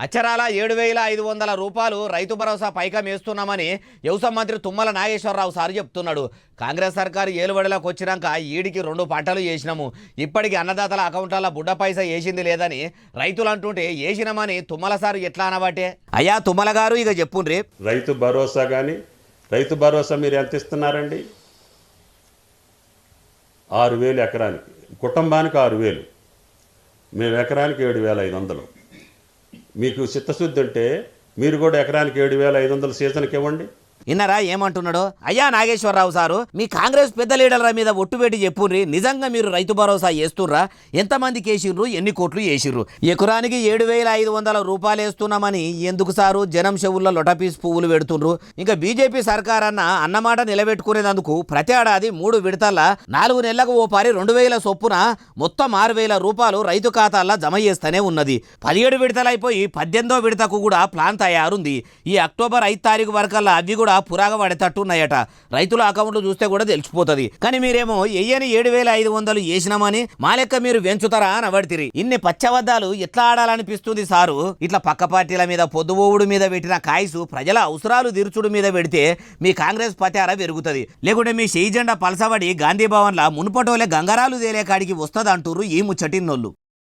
అచ్చరాల 7,500 రూపాయలు రైతు భరోసా పైకం వేస్తున్నామని వ్యవసాయ మంత్రి తుమ్మల నాగేశ్వరరావు సార్ చెప్తున్నాడు. కాంగ్రెస్ సర్కారు ఏలుబడిలోకి వచ్చినాక ఈడికి 2 పంటలు వేసినాము, ఇప్పటికి అన్నదాతల అకౌంట్ల బుడ్డ పైసా వేసింది లేదని రైతులు అంటుంటే వేసినామని తుమ్మల సారు ఎట్లా అనబట్టే? అయ్యా తుమ్మల గారు ఇక చెప్పుండ్రి. రైతు భరోసా కానీ రైతు భరోసా మీరు ఎంత ఇస్తున్నారండి? 6,000 ఎకరానికి, కుటుంబానికి 6,000, మేము ఎకరానికి 7,500. మీకు చిత్తశుద్ధి ఉంటే మీరు కూడా ఎకరానికి 7,500 సీజన్కి ఇవ్వండి. ఇన్నరా ఏమంటున్నాడో? అయ్యా నాగేశ్వరరావు సారు, మీ కాంగ్రెస్ పెద్ద లీడర్ల మీద ఒట్టు పెట్టి చెప్పుర్రి, నిజంగా మీరు రైతు భరోసా వేస్తుర్రా? ఎంతమందికి వేసిర్రు, ఎన్ని కోట్లు వేసిర్రు? ఎకరానికి 7,500 రూపాయలు వేస్తున్నామని ఎందుకు సారు జనం చెవుల్లో లొటపీస్ పువ్వులు పెడుతుండ్రు? ఇంకా బీజేపీ సర్కారన్న అన్నమాట నిలబెట్టుకునేందుకు ప్రతి ఏడాది 3 విడతల్లో 4 నెలలకు ఓ పారి 2,000 చొప్పున మొత్తం 6,000 రూపాయలు రైతు ఖాతాల్లో జమ చేస్తూనే ఉన్నది. 17 విడతలైపోయి 18వ విడతకు కూడా ప్లాన్ తయారుంది. ఈ అక్టోబర్ 5 తారీఖు వరకల్లా అవి కూడా పురాగా పడేటట్టున్నాయట. రైతుల అకౌంట్లు చూస్తే కూడా తెలిసిపోతుంది. కానీ మీరేమో ఎయ్యని 7,500 వేసినామని మా లెక్క మీరు వెంచుతారా అని అవడితిరి. ఇన్ని పచ్చబద్దాలు ఎట్లా ఆడాలనిపిస్తుంది సారు? ఇట్లా పక్క పార్టీల మీద పొద్దుబోవుడు మీద పెట్టిన కాయసు ప్రజల అవసరాలు తీర్చుడు మీద పెడితే మీ కాంగ్రెస్ పతార పెరుగుతుంది. లేకుంటే మీ షెయి జెండా పలసబడి గాంధీ భవన్ల మునుపటోలే గంగరాలు తేలే కాడికి వస్తుంది అంటుర్రు ఈ ముచ్చటిన్నోళ్ళు.